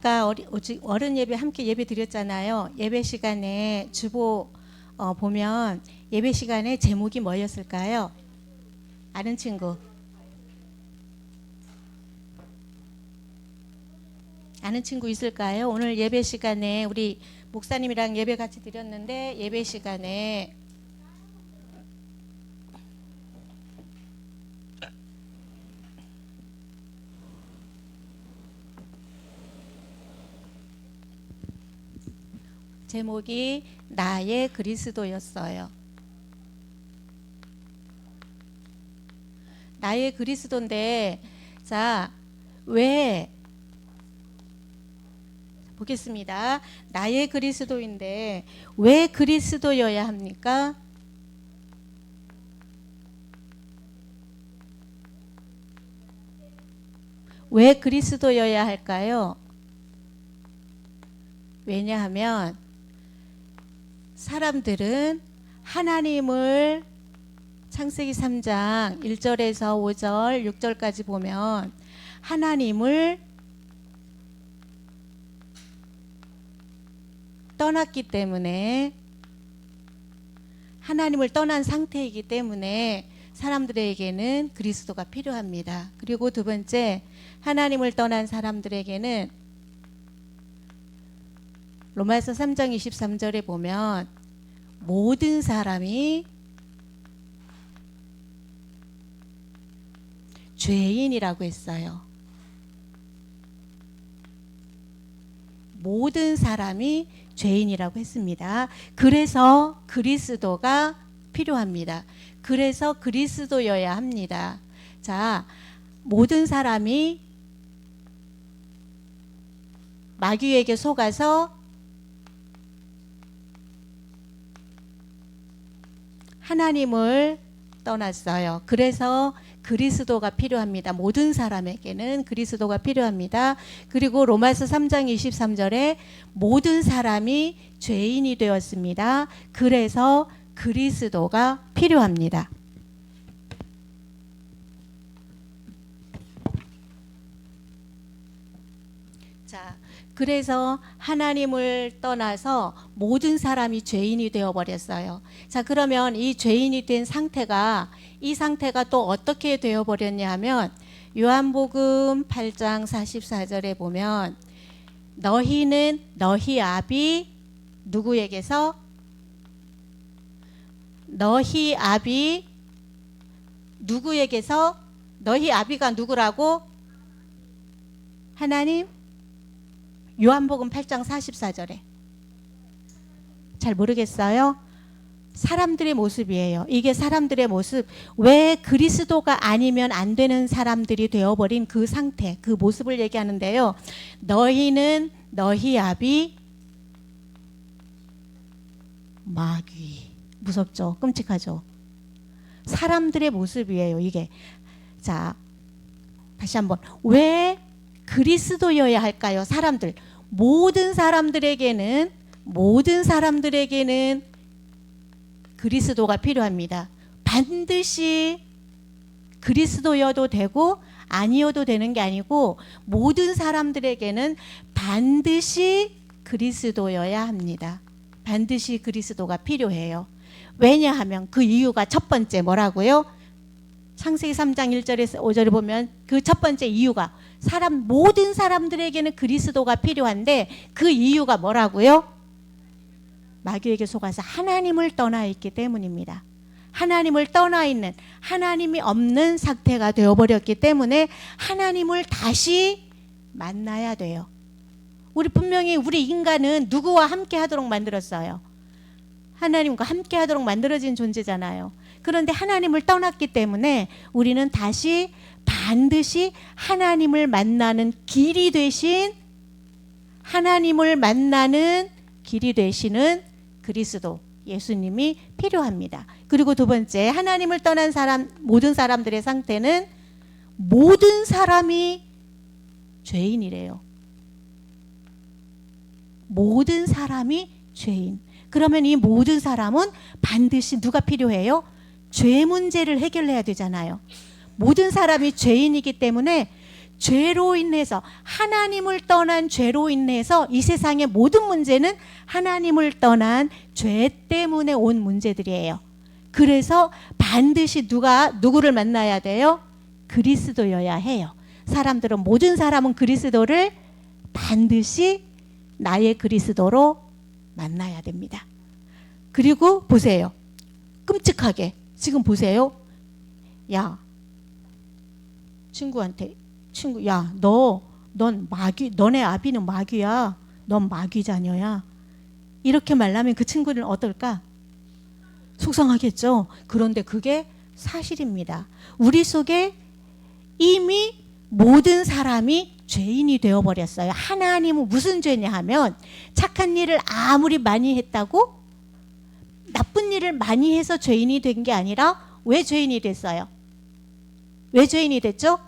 아까 어른 예배 함께 예배 드렸잖아요. 예배 시간에 주보 보면 예배 시간에 제목이 뭐였을까요? 아는 친구. 아는 친구 있을까요? 오늘 예배 시간에 우리 목사님이랑 예배 같이 드렸는데 예배 시간에 제목이 나의 그리스도였어요. 나의 그리스도인데, 자, 왜 보겠습니다. 나의 그리스도인데 왜 그리스도여야 합니까? 왜 그리스도여야 할까요? 왜냐하면 사람들은 하나님을 창세기 3장 1절에서 5절, 6절까지 보면 하나님을 떠났기 때문에, 하나님을 떠난 상태이기 때문에 사람들에게는 그리스도가 필요합니다. 그리고 두 번째, 하나님을 떠난 사람들에게는 로마서 3장 23절에 보면 모든 사람이 죄인이라고 했어요. 모든 사람이 죄인이라고 했습니다. 그래서 그리스도가 필요합니다. 그래서 그리스도여야 합니다. 자, 모든 사람이 마귀에게 속아서 하나님을 떠났어요. 그래서 그리스도가 필요합니다. 모든 사람에게는 그리스도가 필요합니다. 그리고 로마서 3장 23절에 모든 사람이 죄인이 되었습니다. 그래서 그리스도가 필요합니다. 자, 그래서 하나님을 떠나서 모든 사람이 죄인이 되어버렸어요. 자, 그러면 이 죄인이 된 상태가, 이 상태가 또 어떻게 되어버렸냐 하면 요한복음 8장 44절에 보면 너희는 너희 아비 누구에게서? 너희 아비 누구에게서? 너희 아비가 누구라고? 하나님? 요한복음 8장 44절에. 잘 모르겠어요? 사람들의 모습이에요. 이게 사람들의 모습. 왜 그리스도가 아니면 안 되는 사람들이 되어버린 그 상태, 그 모습을 얘기하는데요. 너희는 너희 아비 마귀. 무섭죠? 끔찍하죠? 사람들의 모습이에요, 이게. 자, 다시 한번. 왜 그리스도여야 할까요? 사람들. 모든 사람들에게는 그리스도가 필요합니다. 반드시 그리스도여도 되고 아니어도 되는 게 아니고 모든 사람들에게는 반드시 그리스도여야 합니다. 반드시 그리스도가 필요해요. 왜냐하면 그 이유가 첫 번째 뭐라고요? 창세기 3장 1절에서 5절에 보면 그 첫 번째 이유가 모든 사람들에게는 그리스도가 필요한데 그 이유가 뭐라고요? 마귀에게 속아서 하나님을 떠나 있기 때문입니다. 하나님을 떠나 있는, 하나님이 없는 상태가 되어버렸기 때문에 하나님을 다시 만나야 돼요. 분명히 우리 인간은 누구와 함께 하도록 만들었어요? 하나님과 함께 하도록 만들어진 존재잖아요. 그런데 하나님을 떠났기 때문에 우리는 다시 반드시 하나님을 만나는 길이 되신, 하나님을 만나는 길이 되시는 그리스도 예수님이 필요합니다. 그리고 두 번째, 하나님을 떠난 모든 사람들의 상태는 모든 사람이 죄인이래요. 모든 사람이 죄인. 그러면 이 모든 사람은 반드시 누가 필요해요? 죄 문제를 해결해야 되잖아요. 모든 사람이 죄인이기 때문에 죄로 인해서, 하나님을 떠난 죄로 인해서 이 세상의 모든 문제는 하나님을 떠난 죄 때문에 온 문제들이에요. 그래서 반드시 누구를 만나야 돼요? 그리스도여야 해요. 모든 사람은 그리스도를 반드시 나의 그리스도로 만나야 됩니다. 그리고 보세요. 끔찍하게 지금 보세요. 야, 친구한테 야, 넌 마귀, 너네 아비는 마귀야. 넌 마귀 자녀야. 이렇게 말하면 그 친구는 어떨까? 속상하겠죠. 그런데 그게 사실입니다. 우리 속에 이미 모든 사람이 죄인이 되어버렸어요. 하나님은 무슨 죄냐 하면 착한 일을 아무리 많이 했다고 나쁜 일을 많이 해서 죄인이 된 게 아니라 왜 죄인이 됐어요? 왜 죄인이 됐죠?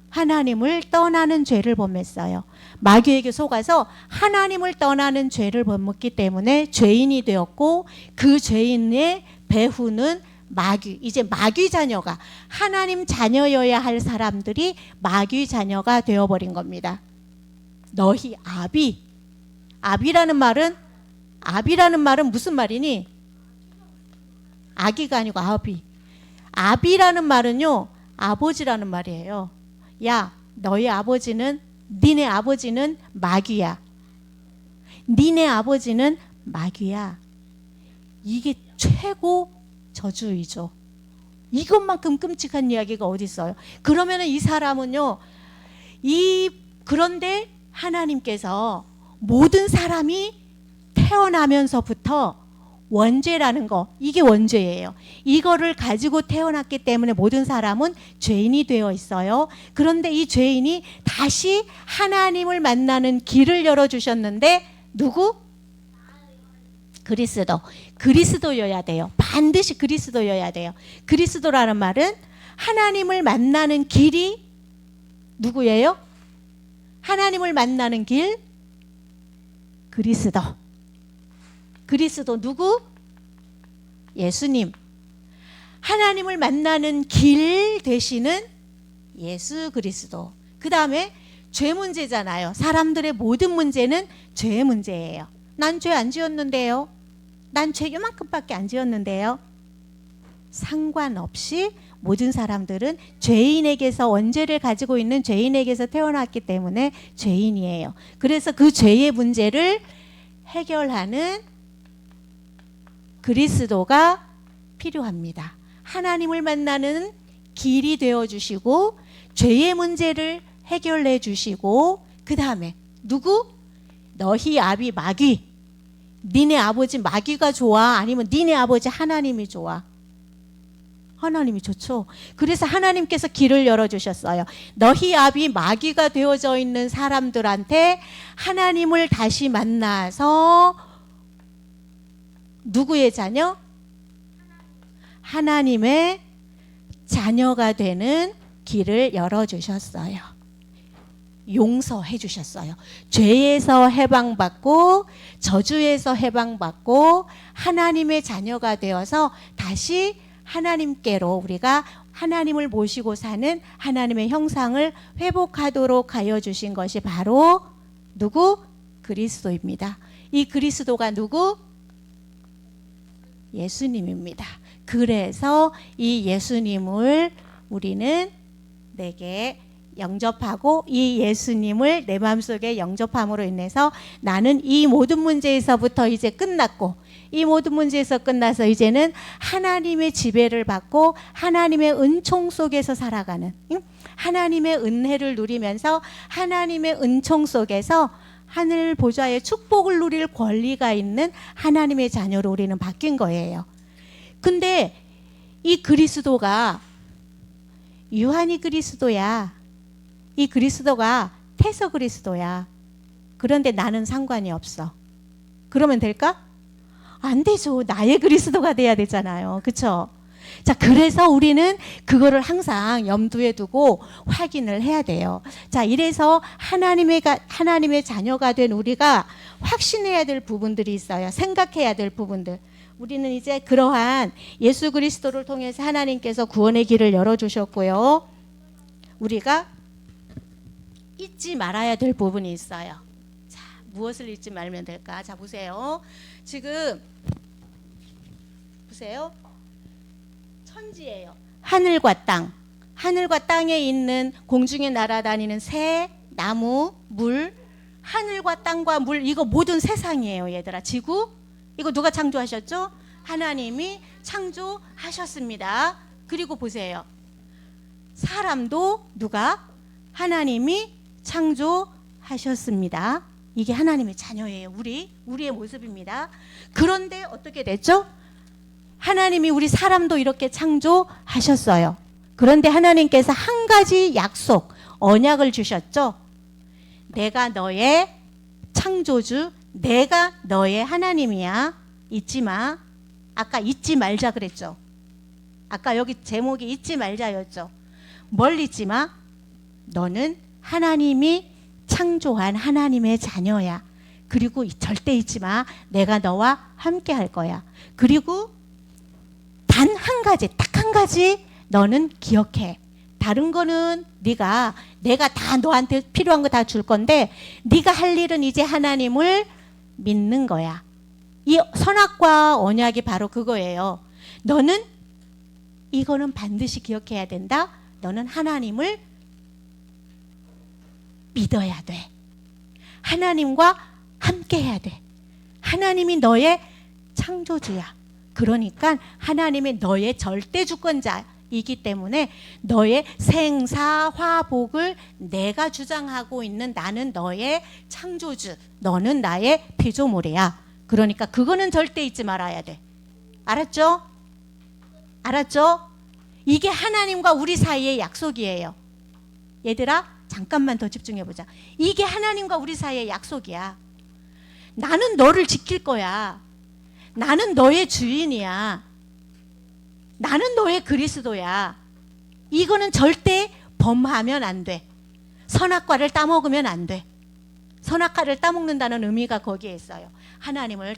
하나님을 떠나는 죄를 범했어요. 마귀에게 속아서 하나님을 떠나는 죄를 범했기 때문에 죄인이 되었고, 그 죄인의 배후는 마귀, 이제 마귀 자녀가, 하나님 자녀여야 할 사람들이 마귀 자녀가 되어버린 겁니다. 너희 아비라는 말은 무슨 말이니? 아기가 아니고 아비라는 말은요, 아버지라는 말이에요. 야, 너희 아버지는, 니네 아버지는 마귀야. 니네 아버지는 마귀야. 이게 최고 저주이죠. 이것만큼 끔찍한 이야기가 어디 있어요? 그러면은 이 사람은요, 그런데 하나님께서 모든 사람이 태어나면서부터 원죄라는 거, 이게 원죄예요. 이거를 가지고 태어났기 때문에 모든 사람은 죄인이 되어 있어요. 그런데 이 죄인이 다시 하나님을 만나는 길을 열어주셨는데 누구? 그리스도여야 돼요. 반드시 그리스도여야 돼요. 그리스도라는 말은 하나님을 만나는 길이 누구예요? 하나님을 만나는 길, 그리스도 누구? 예수님. 하나님을 만나는 길 되시는 예수 그리스도. 그 다음에 죄 문제잖아요. 사람들의 모든 문제는 죄 문제예요. 난 죄 안 지었는데요. 난 죄 요만큼밖에 안 지었는데요. 상관없이 모든 사람들은 죄인에게서, 원죄를 가지고 있는 죄인에게서 태어났기 때문에 죄인이에요. 그래서 그 죄의 문제를 해결하는 그리스도가 필요합니다. 하나님을 만나는 길이 되어주시고, 죄의 문제를 해결해 주시고, 그 다음에 누구? 너희 아비 마귀. 니네 아버지 마귀가 좋아? 아니면 니네 아버지 하나님이 좋아? 하나님이 좋죠. 그래서 하나님께서 길을 열어주셨어요. 너희 아비 마귀가 되어져 있는 사람들한테 하나님을 다시 만나서 누구의 자녀? 하나님의 자녀가 되는 길을 열어주셨어요. 용서해 주셨어요. 죄에서 해방받고 저주에서 해방받고 하나님의 자녀가 되어서 다시 하나님께로, 우리가 하나님을 모시고 사는 하나님의 형상을 회복하도록 하여 주신 것이 바로 누구? 그리스도입니다. 이 그리스도가 누구? 예수님입니다. 그래서 이 예수님을 우리는 내게 영접하고, 이 예수님을 내 마음속에 영접함으로 인해서 나는 이 모든 문제에서부터 이제 끝났고, 이 모든 문제에서 끝나서 이제는 하나님의 지배를 받고 하나님의 은총 속에서 살아가는, 하나님의 은혜를 누리면서 하나님의 은총 속에서 하늘 보좌의 축복을 누릴 권리가 있는 하나님의 자녀로 우리는 바뀐 거예요. 근데 이 그리스도가 유한이 그리스도야. 이 그리스도가 태서 그리스도야. 그런데 나는 상관이 없어. 그러면 될까? 안 되죠. 나의 그리스도가 돼야 되잖아요. 그렇죠? 자, 그래서 우리는 그거를 항상 염두에 두고 확인을 해야 돼요. 자, 이래서 하나님의 자녀가 된 우리가 확신해야 될 부분들이 있어요. 생각해야 될 부분들. 우리는 이제 그러한 예수 그리스도를 통해서 하나님께서 구원의 길을 열어주셨고요. 우리가 잊지 말아야 될 부분이 있어요. 자, 무엇을 잊지 말면 될까? 자, 보세요. 지금 보세요. 천지예요. 하늘과 땅. 하늘과 땅에 있는 공중에 날아다니는 새, 나무, 물, 하늘과 땅과 물, 이거 모든 세상이에요, 얘들아. 지구, 이거 누가 창조하셨죠? 하나님이 창조하셨습니다. 그리고 보세요. 사람도 누가? 하나님이 창조하셨습니다. 이게 하나님의 자녀예요. 우리의 모습입니다. 그런데 어떻게 됐죠? 하나님이 우리 사람도 이렇게 창조하셨어요. 그런데 하나님께서 한 가지 약속, 언약을 주셨죠. 내가 너의 창조주, 내가 너의 하나님이야. 잊지 마. 아까 잊지 말자 그랬죠. 아까 여기 제목이 잊지 말자였죠. 뭘 잊지 마? 너는 하나님이 창조한 하나님의 자녀야. 그리고 절대 잊지 마. 내가 너와 함께 할 거야. 그리고 단 한 가지, 딱 한 가지 너는 기억해. 다른 거는 내가 다 너한테 필요한 거 다 줄 건데 네가 할 일은 이제 하나님을 믿는 거야. 이 선악과 언약이 바로 그거예요. 너는 이거는 반드시 기억해야 된다. 너는 하나님을 믿어야 돼. 하나님과 함께 해야 돼. 하나님이 너의 창조주야. 그러니까 하나님이 너의 절대 주권자이기 때문에 너의 생사화복을 내가 주장하고 있는 나는 너의 창조주, 너는 나의 피조물이야. 그러니까 그거는 절대 잊지 말아야 돼. 알았죠? 알았죠? 이게 하나님과 우리 사이의 약속이에요. 얘들아, 잠깐만 더 집중해보자. 이게 하나님과 우리 사이의 약속이야. 나는 너를 지킬 거야. 나는 너의 주인이야. 나는 너의 그리스도야. 이거는 절대 범하면 안 돼. 선악과를 따먹으면 안 돼. 선악과를 따먹는다는 의미가 거기에 있어요. 하나님을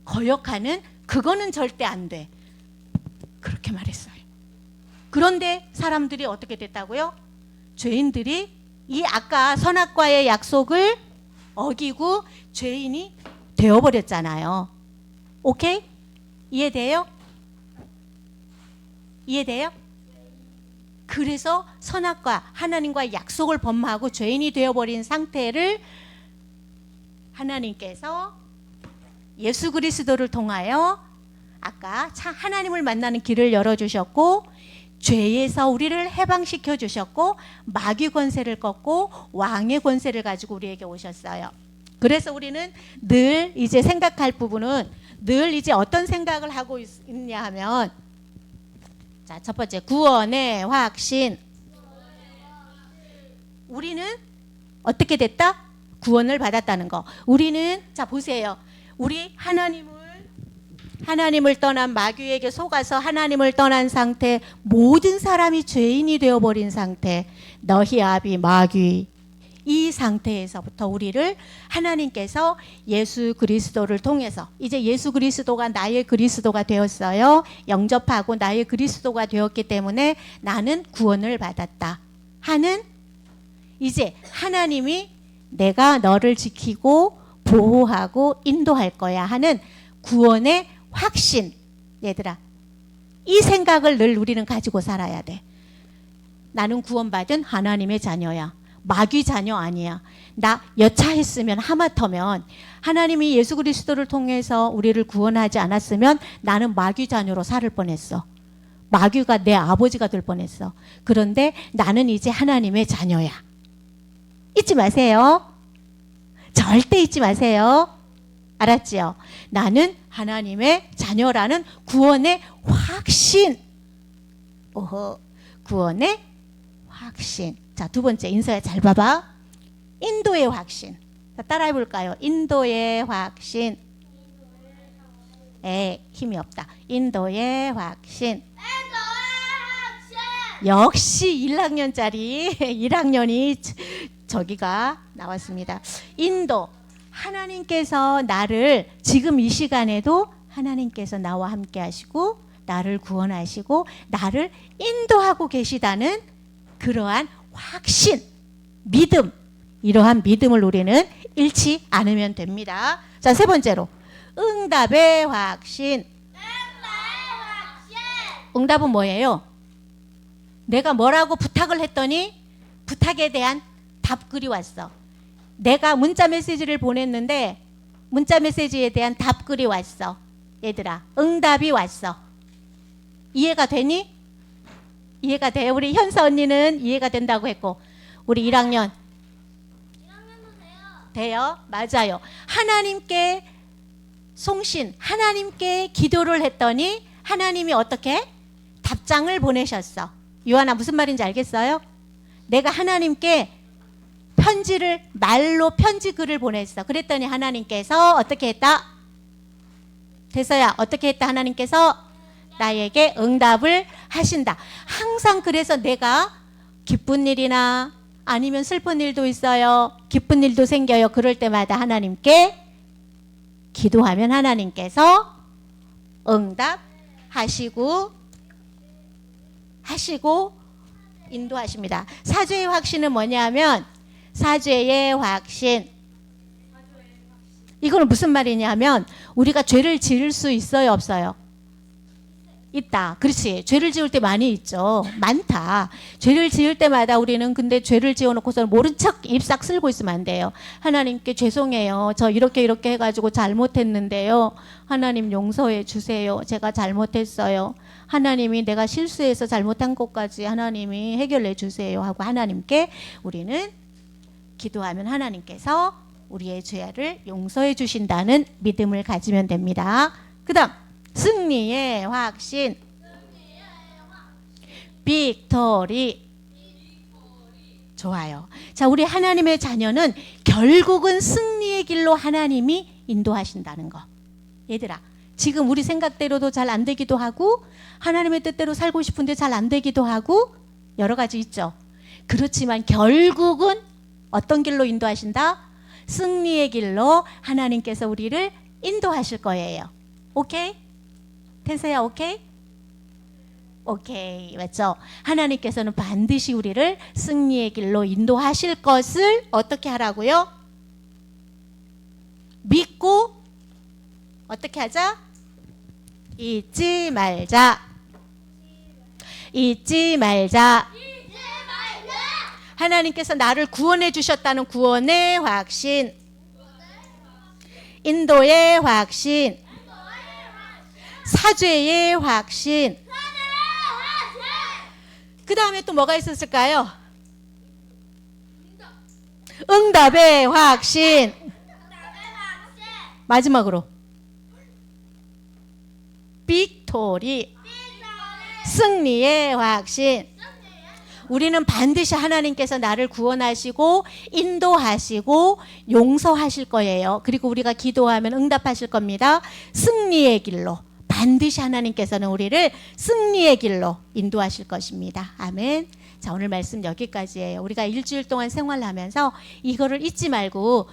거역하는 그거는 절대 안 돼. 그렇게 말했어요. 그런데 사람들이 어떻게 됐다고요? 죄인들이 이 아까 선악과의 약속을 어기고 죄인이 되어버렸잖아요. 오케이? 이해돼요? 이해돼요? 그래서 선악과 하나님과의 약속을 범하고 죄인이 되어버린 상태를 하나님께서 예수 그리스도를 통하여 아까 하나님을 만나는 길을 열어주셨고 죄에서 우리를 해방시켜 주셨고 마귀 권세를 꺾고 왕의 권세를 가지고 우리에게 오셨어요. 그래서 우리는 늘 이제 생각할 부분은 늘 이제 어떤 생각을 하고 있냐 하면 자, 첫 번째 구원의 확신. 우리는 어떻게 됐다? 구원을 받았다는 거. 우리는 자 보세요. 우리 하나님을 떠난 마귀에게 속아서 하나님을 떠난 상태, 모든 사람이 죄인이 되어버린 상태, 너희 아비 마귀, 이 상태에서부터 우리를 하나님께서 예수 그리스도를 통해서 이제 예수 그리스도가 나의 그리스도가 되었어요. 영접하고 나의 그리스도가 되었기 때문에 나는 구원을 받았다 하는, 이제 하나님이 내가 너를 지키고 보호하고 인도할 거야 하는 구원의 확신. 얘들아, 이 생각을 늘 우리는 가지고 살아야 돼. 나는 구원받은 하나님의 자녀야. 마귀 자녀 아니야. 나 여차했으면 하마터면 하나님이 예수 그리스도를 통해서 우리를 구원하지 않았으면 나는 마귀 자녀로 살 뻔했어. 마귀가 내 아버지가 될 뻔했어. 그런데 나는 이제 하나님의 자녀야. 잊지 마세요. 절대 잊지 마세요. 알았지요? 나는 하나님의 자녀라는 구원의 확신. 오호, 구원의 확신. 자, 두 번째, 인서야 잘 봐봐. 인도의 확신. 자, 따라해 볼까요? 인도의 확신. 힘이 없다. 인도의 확신. 역시 1학년짜리 1학년이 저기가 나왔습니다. 인도. 하나님께서 나를 지금 이 시간에도 하나님께서 나와 함께 하시고 나를 구원하시고 나를 인도하고 계시다는 그러한 확신. 믿음, 이러한 믿음을 우리는 잃지 않으면 됩니다. 자, 세 번째로 응답의 확신. 응답은 뭐예요? 내가 뭐라고 부탁을 했더니 부탁에 대한 답글이 왔어. 내가 문자 메시지를 보냈는데 문자 메시지에 대한 답글이 왔어. 얘들아, 응답이 왔어. 이해가 되니? 이해가 돼? 우리 현서 언니는 이해가 된다고 했고, 우리 1학년 돼요? 맞아요. 하나님께 송신, 하나님께 기도를 했더니 하나님이 어떻게? 답장을 보내셨어. 요한아, 무슨 말인지 알겠어요? 내가 하나님께 편지를, 말로 편지 글을 보냈어. 그랬더니 하나님께서 어떻게 했다? 됐어야 어떻게 했다? 하나님께서 나에게 응답을 하신다. 항상 그래서 내가 기쁜 일이나 아니면 슬픈 일도 있어요. 기쁜 일도 생겨요. 그럴 때마다 하나님께 기도하면 하나님께서 응답하시고 인도하십니다. 사죄의 확신은 뭐냐면, 사죄의 확신, 이거는 무슨 말이냐면 우리가 죄를 지을 수 있어요, 없어요? 있다. 그렇지. 죄를 지을 때 많이 있죠. 많다. 죄를 지을 때마다 우리는 근데 죄를 지어놓고서 모른 척 입 싹 쓸고 있으면 안 돼요. 하나님께 죄송해요. 저 이렇게 해가지고 잘못했는데요. 하나님 용서해 주세요. 제가 잘못했어요. 하나님이 내가 실수해서 잘못한 것까지 하나님이 해결해 주세요 하고 하나님께 우리는 기도하면 하나님께서 우리의 죄를 용서해 주신다는 믿음을 가지면 됩니다. 그 다음 승리의 확신, 빅토리. 좋아요. 자, 우리 하나님의 자녀는 결국은 승리의 길로 하나님이 인도하신다는 거. 얘들아, 지금 우리 생각대로도 잘 안 되기도 하고 하나님의 뜻대로 살고 싶은데 잘 안 되기도 하고 여러 가지 있죠. 그렇지만 결국은 어떤 길로 인도하신다? 승리의 길로 하나님께서 우리를 인도하실 거예요. 오케이? 텐서야, 오케이? 오케이, 맞죠? 하나님께서는 반드시 우리를 승리의 길로 인도하실 것을 어떻게 하라고요? 믿고 어떻게 하자? 잊지 말자. 잊지 말자. 하나님께서 나를 구원해 주셨다는 구원의 확신, 인도의 확신, 사죄의 확신. 그 다음에 또 뭐가 있었을까요? 응답의 확신. 마지막으로 빅토리, 승리의 확신. 우리는 반드시 하나님께서 나를 구원하시고 인도하시고 용서하실 거예요. 그리고 우리가 기도하면 응답하실 겁니다. 승리의 길로, 반드시 하나님께서는 우리를 승리의 길로 인도하실 것입니다. 아멘. 자, 오늘 말씀 여기까지예요. 우리가 일주일 동안 생활하면서 이거를 잊지 말고,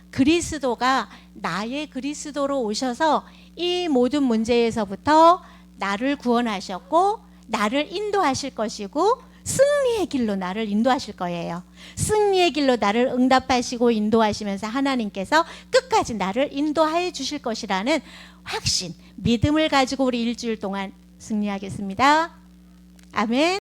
그리스도가 나의 그리스도로 오셔서 이 모든 문제에서부터 나를 구원하셨고 나를 인도하실 것이고 승리의 길로 나를 인도하실 거예요. 승리의 길로 나를 응답하시고 인도하시면서 하나님께서 끝까지 나를 인도하여 주실 것이라는 확신, 믿음을 가지고 우리 일주일 동안 승리하겠습니다. 아멘.